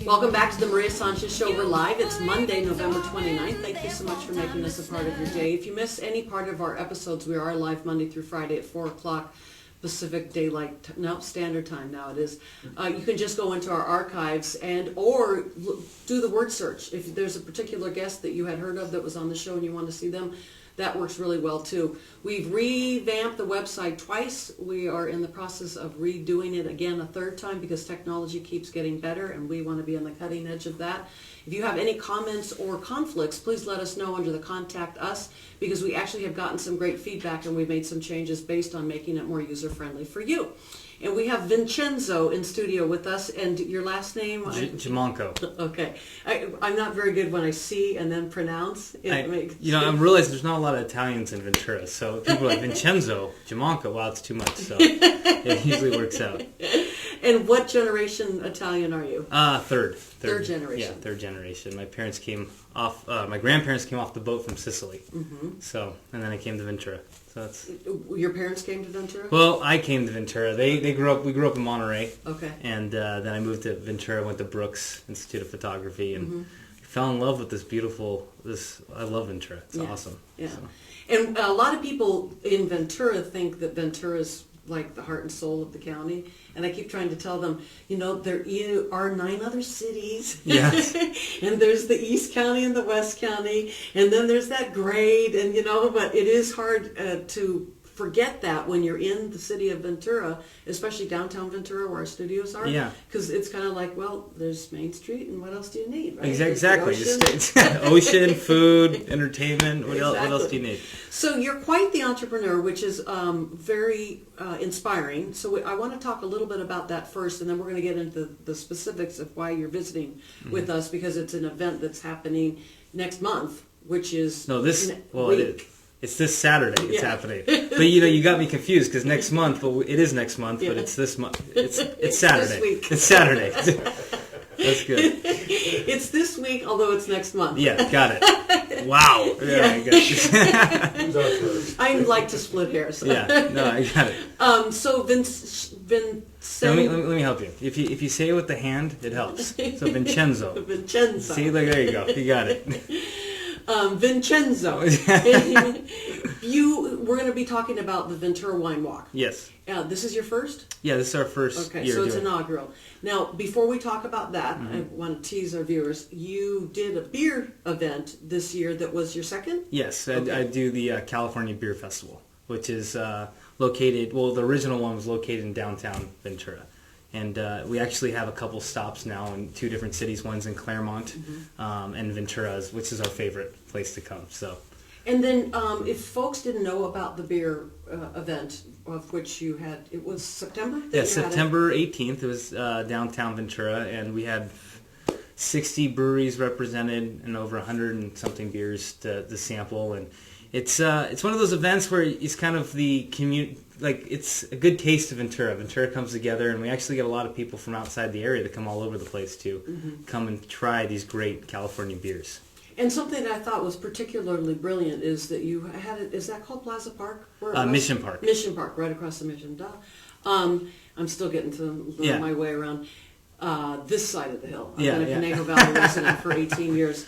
Welcome back to the Maria Sanchez Show. We're live. It's Monday, November 29th. Thank you so much for making this a part of your day. If you miss any part of our episodes, we are live Monday through Friday at 4 o'clock Pacific Standard Time now it is. You can just go into our archives or do the word search. If there's a particular guest that you had heard of that was on the show and you want to see them, that works really well too. We've revamped the website twice. We are in the process of redoing it again a third time because technology keeps getting better and we want to be on the cutting edge of that. If you have any comments or conflicts, please let us know under the Contact Us, because we actually have gotten some great feedback and we've made some changes based on making it more user-friendly for you. And we have Vincenzo in studio with us, and your last name? Giammanco. Okay. I'm not very good when I see and then pronounce. I'm realizing there's not a lot of Italians in Ventura, so people are like, Vincenzo Giammanco, wow, it's too much, so it usually works out. And what generation Italian are you? Third. Third generation. Yeah, third generation. My parents came off, my grandparents came off the boat from Sicily, and then I came to Ventura. So that's... Your parents came to Ventura? Well, I came to Ventura. We grew up in Monterey. Okay. And then I moved to Ventura, went to Brooks Institute of Photography, and fell in love with I love Ventura. It's awesome. Yeah. So. And a lot of people in Ventura think that Ventura's like the heart and soul of the county. And I keep trying to tell them, there are 9 other cities. Yes. And there's the East County and the West County. And then there's that grade. And, but it is hard to forget that when you're in the city of Ventura, especially downtown Ventura where our studios are. Yeah. Because it's kind of like, well, there's Main Street, and what else do you need, right? Exactly. Ocean, food, entertainment. What else do you need? So you're quite the entrepreneur, which is very inspiring. So I want to talk a little bit about that first, and then we're going to get into the specifics of why you're visiting with us, because it's an event that's happening next month, which is It's this Saturday. It's happening. But you got me confused because next month. Well, it is next month, but it's this month. It's Saturday. This week. It's Saturday. That's good. It's this week, although it's next month. Yeah, got it. Wow. Yeah, I guess. I like to split hairs. Yeah, no, I got it. So Vincenzo. Let me help you. If you say it with the hand, it helps. So Vincenzo. Vincenzo. See, look, there you go. You got it. Vincenzo, we're going to be talking about the Ventura Wine Walk. Yes. This is your first? Yeah, this is our first year. Okay, so it's inaugural. Now, before we talk about that, I want to tease our viewers. You did a beer event this year that was your second? Yes, I do the California Beer Festival, which is located, the original one was located in downtown Ventura. And we actually have a couple stops now in 2 different cities. One's in Claremont and Ventura, which is our favorite place to come. So, and then if folks didn't know about the beer event, of which you had, it was September? Yeah, September 18th. It was downtown Ventura, and we had 60 breweries represented and over 100 and something beers to sample. And it's one of those events where it's kind of the community. Like, it's a good taste of Ventura. Ventura comes together, and we actually get a lot of people from outside the area that come all over the place to come and try these great California beers. And something that I thought was particularly brilliant is that you had it. Is that called Plaza Park? Mission Park. Mission Park, right across the Mission. I'm still getting to learn my way around this side of the hill. I've been a Conejo Valley resident for 18 years.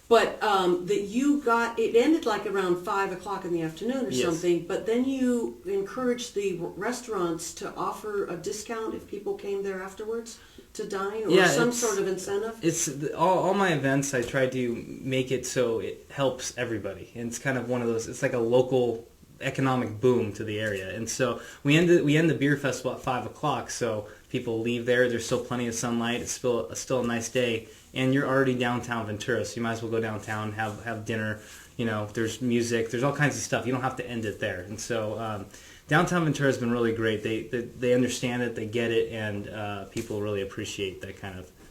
But that you got, it ended like around 5 o'clock in the afternoon or something, but then you encouraged the restaurants to offer a discount if people came there afterwards to dine, or some sort of incentive? It's all my events, I try to make it so it helps everybody. And it's kind of one of those, it's like a local economic boom to the area. And so we end the beer festival at 5 o'clock, so people leave there. There's still plenty of sunlight. It's still a nice day. And you're already downtown Ventura, so you might as well go downtown, have dinner. There's music. There's all kinds of stuff. You don't have to end it there. And so downtown Ventura has been really great. They understand it, they get it, and people really appreciate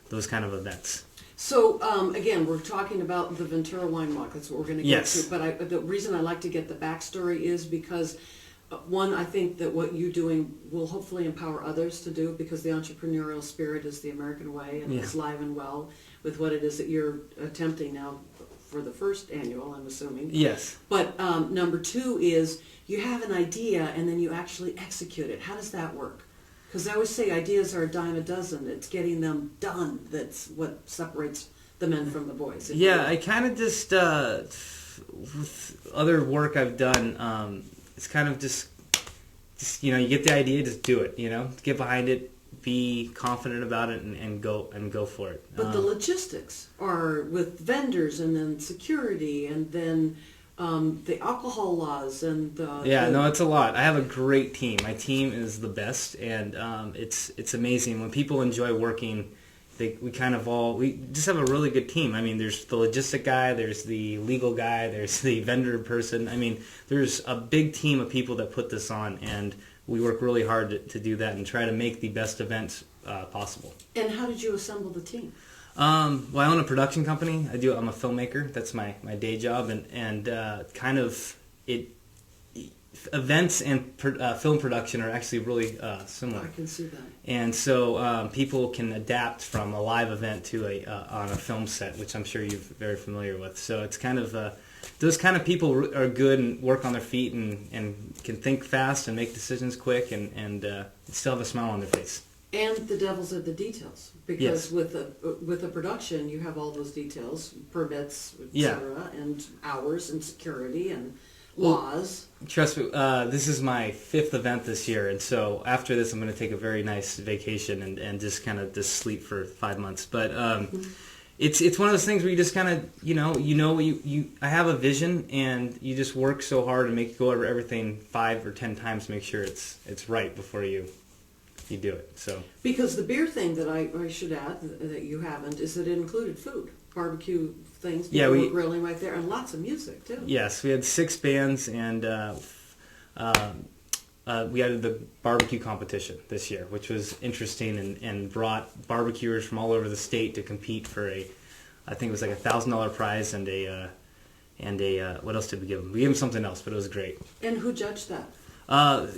those kind of events. So, again, we're talking about the Ventura Wine Walk. That's what we're going to get to. But the reason I like to get the backstory is because, one, I think that what you're doing will hopefully empower others to do, because the entrepreneurial spirit is the American way, and it's live and well with what it is that you're attempting now for the first annual, I'm assuming. Yes. But number 2 is you have an idea and then you actually execute it. How does that work? Because I always say ideas are a dime a dozen. It's getting them done that's what separates the men from the boys. Yeah, I kind of just, with other work I've done, it's kind of just, you get the idea, just do it, get behind it, be confident about it, and go for it. But the logistics are with vendors and then security and then the alcohol laws and it's a lot. I have a great team. My team is the best, and it's amazing when people enjoy working. We just have a really good team. I mean, there's the logistic guy, there's the legal guy, there's the vendor person. I mean, there's a big team of people that put this on, and we work really hard to do that and try to make the best events possible. And how did you assemble the team? I own a production company. I'm a filmmaker. That's my day job, and events and film production are actually really similar. I can see that. And so people can adapt from a live event to on a film set, which I'm sure you're very familiar with. So it's kind of those kind of people are good and work on their feet and can think fast and make decisions quick and still have a smile on their face. And the devil's at the details, because with a production, you have all those details, permits, etc., and hours and security and laws. Trust me, this is my 5th event this year, and so after this, I'm going to take a very nice vacation and just kind of just sleep for 5 months. But it's one of those things where you just kind of I have a vision, and you just work so hard and go over everything 5 or 10 times to make sure it's right before you do it. So because the beer thing that I should add that you haven't is that it included food, barbecue things. People were grilling right there, and lots of music too. Yes, we had 6 bands, and we added the barbecue competition this year, which was interesting and brought barbecuers from all over the state to compete for I think it was like a $1,000 prize and what else did we give them? We gave them something else, but it was great. And who judged that?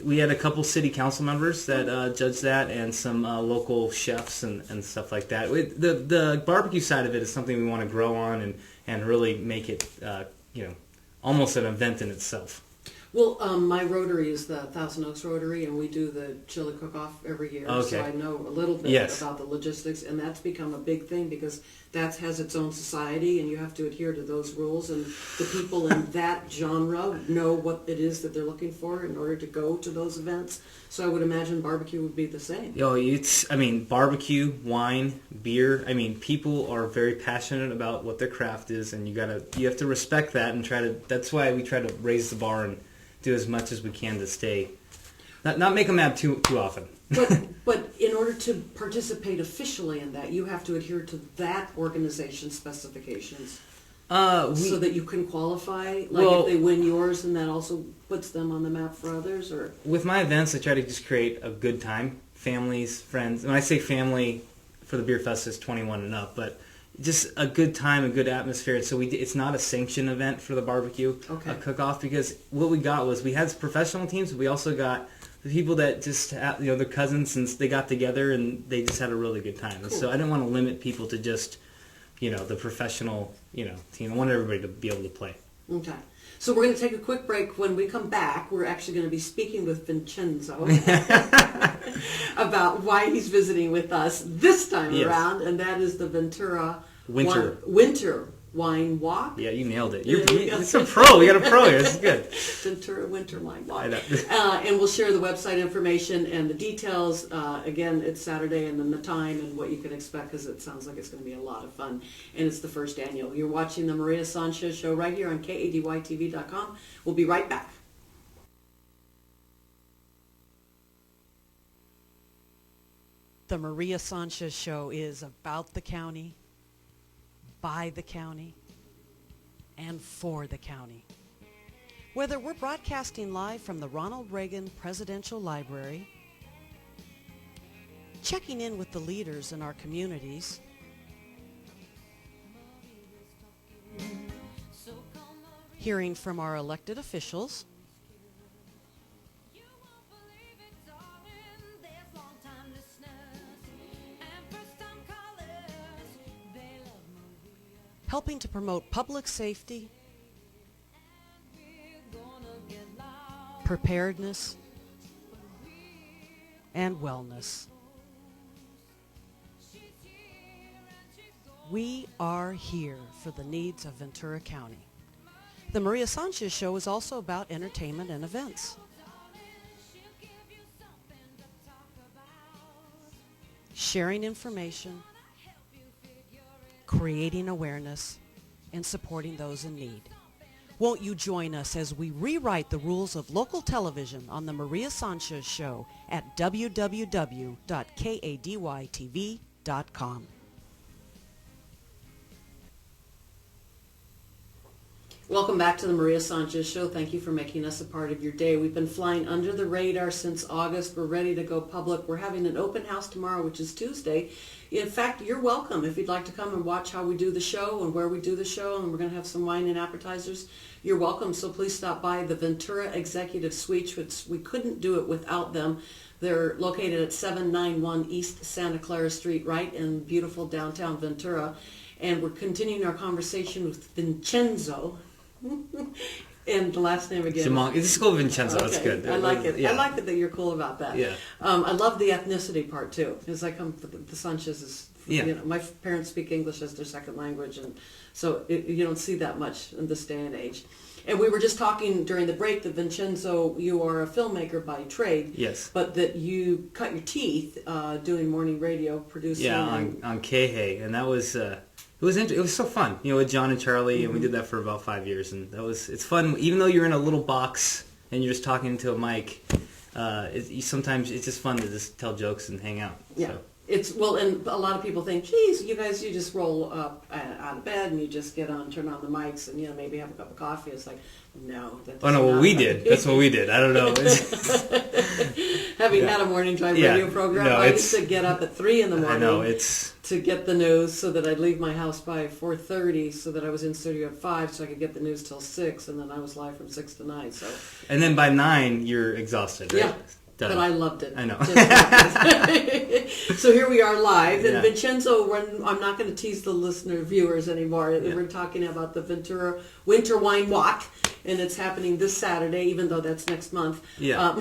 We had a couple city council members that judged that, and some local chefs and stuff like that. The barbecue side of it is something we want to grow on and really make it almost an event in itself. Well, my Rotary is the Thousand Oaks Rotary, and we do the chili cook-off every year. Okay. So I know a little bit about the logistics, and that's become a big thing because that has its own society, and you have to adhere to those rules. And the people in that genre know what it is that they're looking for in order to go to those events. So I would imagine barbecue would be the same. Barbecue, wine, beer. I mean, people are very passionate about what their craft is, and you have to respect that and that's why we try to raise the bar and do as much as we can to stay, not make them mad too often. But in order to participate officially in that, you have to adhere to that organization's specifications, so that you can qualify. If they win yours, and that also puts them on the map for others. Or with my events, I try to just create a good time, families, friends. When I say family, for the beer fest, it's 21 and up, but just a good time, a good atmosphere. So it's not a sanctioned event for the barbecue cook-off, because what we got was we had professional teams, but we also got the people that just have, their cousins, since they got together and they just had a really good time. Cool. So I didn't want to limit people to just the professional team. I wanted everybody to be able to play. Okay. So we're going to take a quick break. When we come back, we're actually going to be speaking with Vincenzo about why he's visiting with us this time around, and that is the Ventura Winter Wine Walk. Yeah, you nailed it. It's a pro. We got a pro here. This is good. Ventura Winter Wine Walk. I know. And we'll share the website information and the details. Again, it's Saturday, and then the time and what you can expect, because it sounds like it's going to be a lot of fun. And it's the first annual. You're watching the Maria Sanchez Show right here on KADYTV.com. We'll be right back. The Maria Sanchez Show is about the county, by the county, and for the county. Whether we're broadcasting live from the Ronald Reagan Presidential Library, checking in with the leaders in our communities, hearing from our elected officials, helping to promote public safety, preparedness, and wellness. We are here for the needs of Ventura County. The Maria Sanchez Show is also about entertainment and events. Sharing information, creating awareness, and supporting those in need. Won't you join us as we rewrite the rules of local television on the Maria Sanchez Show at www.kadytv.com. Welcome back to the Maria Sanchez Show. Thank you for making us a part of your day. We've been flying under the radar since August. We're ready to go public. We're having an open house tomorrow, which is Tuesday. In fact, you're welcome if you'd like to come and watch how we do the show and where we do the show, and we're going to have some wine and appetizers. You're welcome, so please stop by the Ventura Executive Suites, which we couldn't do it without them. They're located at 791 East Santa Clara Street, right in beautiful downtown Ventura. And we're continuing our conversation with Vincenzo. And the last name again? Giammanco. Just go Vincenzo. Okay. That's good. I like it. Yeah. I like it that you're cool about that. Yeah. I love the ethnicity part too, because I come from the Sanchez's. Yeah. You know, my parents speak English as their second language, and so you don't see that much in this day and age. And we were just talking during the break that Vincenzo, you are a filmmaker by trade. Yes. But that you cut your teeth doing morning radio, producing. Yeah, on K-Hay, and that was. It was so fun, you know, with John and Charlie, and we did that for about 5 years, and it's fun. Even though you're in a little box and you're just talking to a mic, sometimes it's just fun to just tell jokes and hang out. Yeah, so. And a lot of people think, geez, you just roll up out of bed and you just turn on the mics, and maybe have a cup of coffee. It's like, no. We did. That's what we did. I don't know. Having had a morning drive radio program, I used to get up at 3 in the morning. I know, to get the news, so that I'd leave my house by 4:30, so that I was in studio at 5, so I could get the news till 6, and then I was live from 6 to 9. So. And then by 9, you're exhausted, right? Yeah. Done. But I loved it. I know. So here we are live. And Vincenzo, I'm not going to tease the viewers anymore. Yeah. We're talking about the Ventura Winter Wine Walk, and it's happening this Saturday, even though that's next month. Yeah.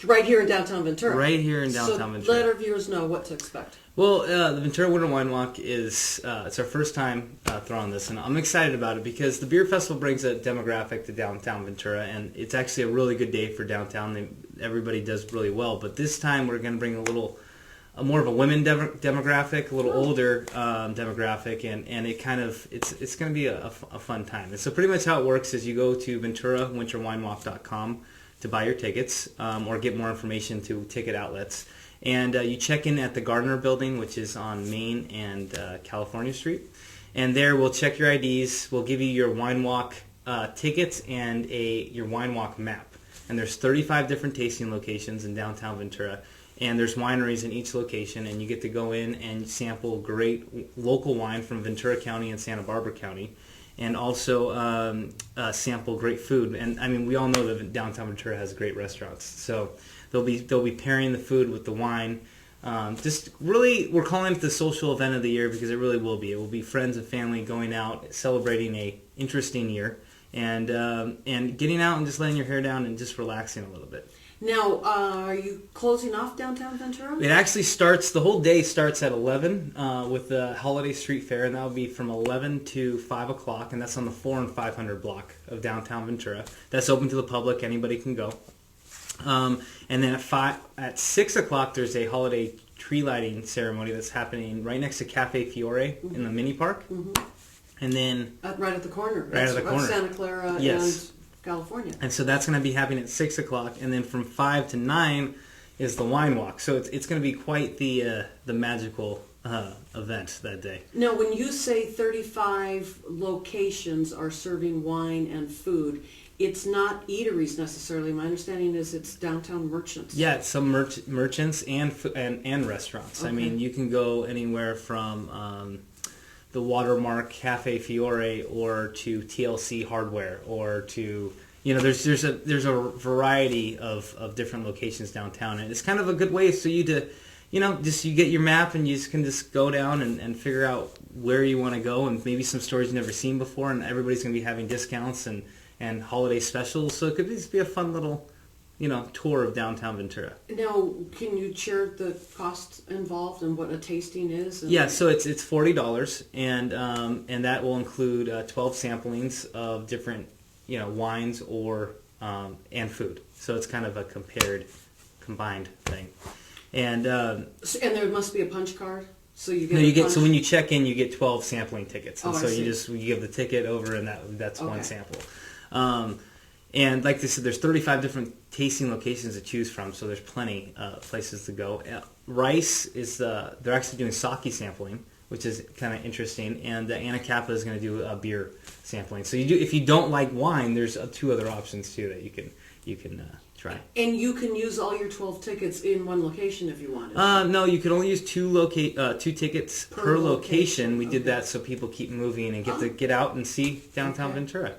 Right here in downtown Ventura. Right here in downtown Ventura. Let our viewers know what to expect. Well, the Ventura Winter Wine Walk it's our first time throwing this, and I'm excited about it because the beer festival brings a demographic to downtown Ventura, and it's actually a really good day for downtown. Everybody does really well, but this time we're going to bring more of a women demographic, a little older demographic, and it it's going to be a fun time. And so pretty much how it works is you go to VenturaWinterWineWalk.com to buy your tickets or get more information to ticket outlets. And you check in at the Gardner Building, which is on Main and California Street. And there we'll check your IDs. We'll give you your Wine Walk tickets and your Wine Walk map. And there's 35 different tasting locations in downtown Ventura. And there's wineries in each location. And you get to go in and sample great local wine from Ventura County and Santa Barbara County. And also sample great food. And I mean, we all know that downtown Ventura has great restaurants. So they'll be pairing the food with the wine. Just really, we're calling it the social event of the year because it really will be. It will be friends and family going out, celebrating a interesting year, and getting out and just letting your hair down and just relaxing a little bit. Now, are you closing off downtown Ventura? It actually starts, the whole day starts at 11 with the Holiday Street Fair, and that will be from 11 to 5 o'clock, and that's on the 4 and 500 block of downtown Ventura. That's open to the public. Anybody can go. And then at 6 o'clock, there's a holiday tree lighting ceremony that's happening right next to Cafe Fiore in the mini park. Mm-hmm. And then right at the corner. Right at the corner. Santa Clara and California. And so that's going to be happening at 6 o'clock. And then from 5 to 9 is the wine walk. So it's going to be quite the magical event that day. Now, when you say 35 locations are serving wine and food, it's not eateries necessarily. My understanding is it's downtown merchants. Yeah, it's some merchants and restaurants. Okay. I mean, you can go anywhere from the Watermark Cafe Fiore or to TLC Hardware or to, there's a variety of different locations downtown, and it's kind of a good way so you to, you get your map and you can just go down and figure out where you want to go, and maybe some stores you've never seen before, and everybody's going to be having discounts and holiday specials, so it could just be a fun little tour of downtown Ventura. Now, can you share the costs involved and what a tasting is? Yeah, so it's $40, and that will include 12 samplings of different wines or and food. So it's kind of a combined thing, and there must be a punch card. So so when you check in, you get 12 sampling tickets, and so you give the ticket over, and that's one sample. And like they said, there's 35 different tasting locations to choose from, so there's plenty places to go. Rice is they're actually doing sake sampling, which is kind of interesting, and Anacapa is going to do beer sampling. So if you don't like wine, there's 2 other options too that you can try. And you can use all your 12 tickets in one location if you wanted. No, you can only use 2 tickets per location. We did that so people keep moving and get to get out and see downtown Ventura.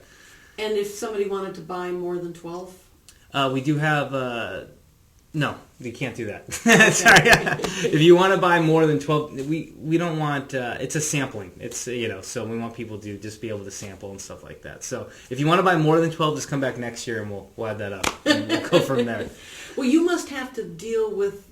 And if somebody wanted to buy more than 12? We do have... no, you can't do that. Sorry. If you want to buy more than 12, we don't want... it's a sampling. It's so we want people to just be able to sample and stuff like that. So if you want to buy more than 12, just come back next year and we'll add that up. And we'll go from there. Well, you must have to deal with...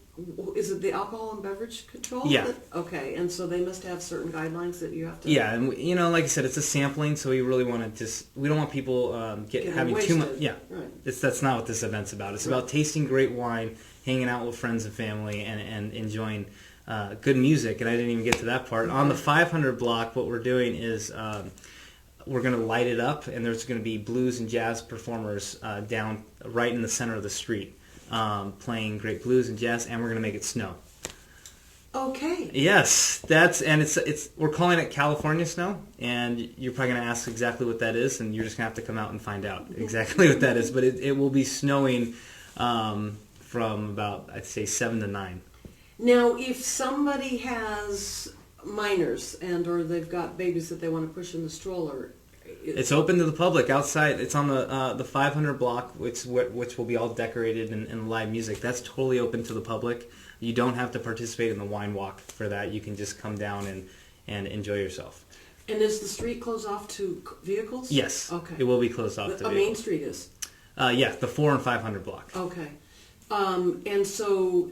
Is it the alcohol and beverage control? Yeah. Okay, and so they must have certain guidelines that you have to... Yeah, and like I said, it's a sampling, so we really want to we don't want people having wasted. too much... Yeah, right. That's not what this event's about. It's about tasting great wine, hanging out with friends and family, and enjoying good music, and I didn't even get to that part. On the 500 block, what we're doing is... we're going to light it up, and there's going to be blues and jazz performers down right in the center of the street. Playing great blues and jazz, and we're going to make it snow. Okay. Yes, it's we're calling it California snow, and you're probably going to ask exactly what that is, and you're just going to have to come out and find out exactly what that is. But it will be snowing from about, I'd say, 7 to 9. Now, if somebody has minors or they've got babies that they want to push in the stroller... It's open to the public outside. It's on the 500 block, which will be all decorated and live music. That's totally open to the public. You don't have to participate in the wine walk for that. You can just come down and enjoy yourself. And is the street closed off to vehicles? Yes. Okay. It will be closed off to vehicles. Main street is? Yeah, the 4 and 500 block. Okay. And so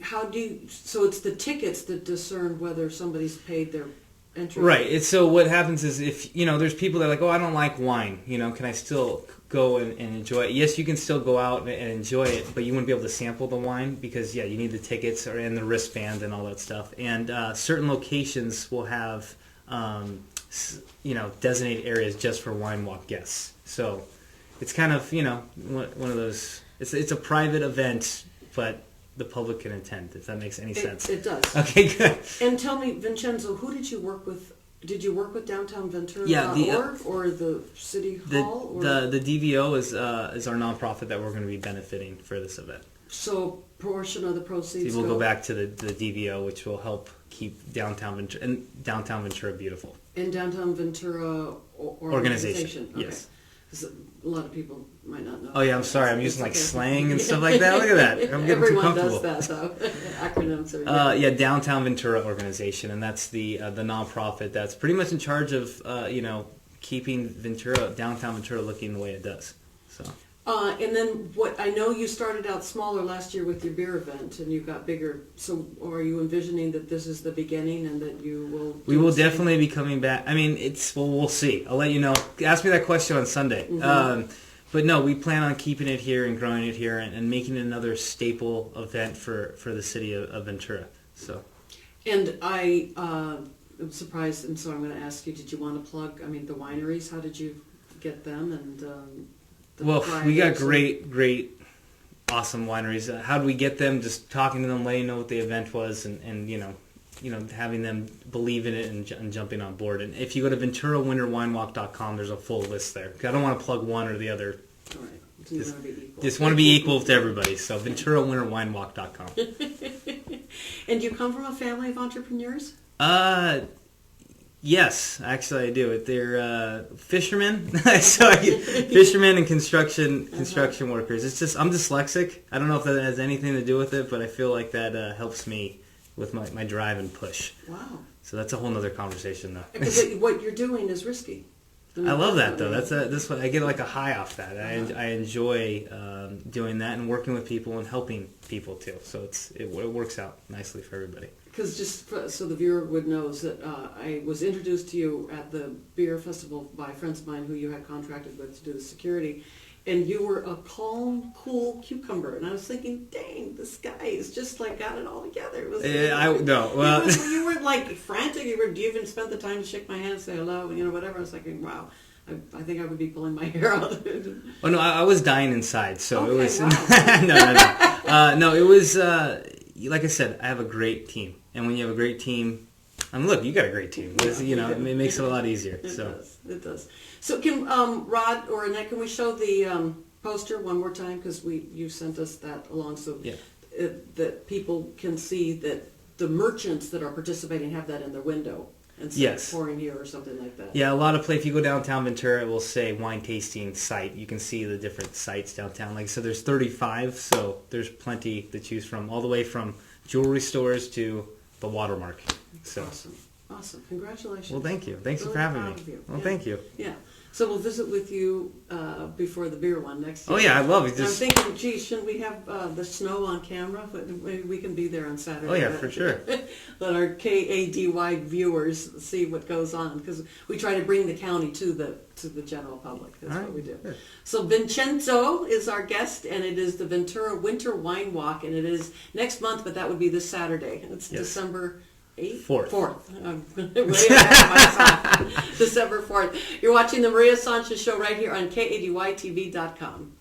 so it's the tickets that discern whether somebody's paid their entry? Right. So what happens is if, there's people that are like, oh, I don't like wine. Can I still go and enjoy it? Yes, you can still go out and enjoy it, but you wouldn't be able to sample the wine because, you need the tickets and the wristband and all that stuff. And certain locations will have, designated areas just for wine walk guests. So it's kind of, one of those, it's a private event, but the public can attend, if that makes any sense. It does. Okay, good. And tell me, Vincenzo, who did you work with? Did you work with Downtown Ventura or the City Hall? The DVO is our nonprofit that we're going to be benefiting for this event. So portion of the proceeds we'll go back to the DVO, which will help keep Downtown Ventura beautiful. In Downtown Ventura organization. Okay. Yes. Because a lot of people might not know. Oh yeah, I'm sorry. I'm using slang and stuff like that. Look at that. I'm getting too comfortable. Everyone does that, though. Acronyms are. Yeah, Downtown Ventura organization, and that's the nonprofit that's pretty much in charge of keeping Downtown Ventura looking the way it does. So. And then I know you started out smaller last year with your beer event, and you got bigger. So, are you envisioning that this is the beginning, and that you will? We will definitely be coming back. I mean, we'll see. I'll let you know. Ask me that question on Sunday. Mm-hmm. But no, we plan on keeping it here and growing it here, and making it another staple event for the city of Ventura. So. And I am surprised, and so I'm going to ask you: did you want to plug? I mean, the wineries. How did you get them? And well, we got great, awesome wineries. How do we get them? Just talking to them, letting them know what the event was, and having them believe in it and jumping on board. And if you go to VenturaWinterWineWalk.com, there's a full list there. I don't want to plug one or the other. All right. Just want to be equal to everybody. So VenturaWinterWineWalk.com. And do you come from a family of entrepreneurs? Yes, actually I do. They're fishermen, fishermen and construction workers. It's just I'm dyslexic. I don't know if that has anything to do with it, but I feel like that helps me with my drive and push. Wow. So that's a whole other conversation, though. But what you're doing is risky. I love that though. That's what I get like a high off that. I enjoy doing that and working with people and helping people too. So it works out nicely for everybody. Because so the viewer would know is that I was introduced to you at the beer festival by friends of mine who you had contracted with to do the security, and you were a calm, cool cucumber, and I was thinking, dang, this guy is just like got it all together. It was, you weren't like frantic. You even spent the time to shake my hand, say hello, whatever. I was thinking, wow. I think I would be pulling my hair out. Oh no, I was dying inside, so it was wow. no, it was like I said, I have a great team, and when you have a great team, look, you got a great team. It makes it a lot easier. It does. So can Rod or Annette, can we show the poster one more time, because you sent us that along, so that people can see that the merchants that are participating have that in their window. Instead of pouring here or something like that. Yeah, a lot of if you go downtown Ventura, it will say wine tasting site. You can see the different sites downtown. Like I said, there's 35, so there's plenty to choose from, all the way from jewelry stores to the Watermark. So awesome. Congratulations. Well, thank you. Thanks for having me. Well, thank you. Yeah. So we'll visit with you before the beer one next year. Oh yeah, I love it. I'm thinking, gee, shouldn't we have the snow on camera? But maybe we can be there on Saturday. Oh yeah, for sure. Let our KADY viewers see what goes on, because we try to bring the county to the general public. That's what we do. Sure. So Vincenzo is our guest, and it is the Ventura Winter Wine Walk, and it is next month, but that would be this Saturday. It's December 8th? 4th. I'm way ahead of myself. December 4th. You're watching the Maria Sanchez Show right here on KADYTV.com.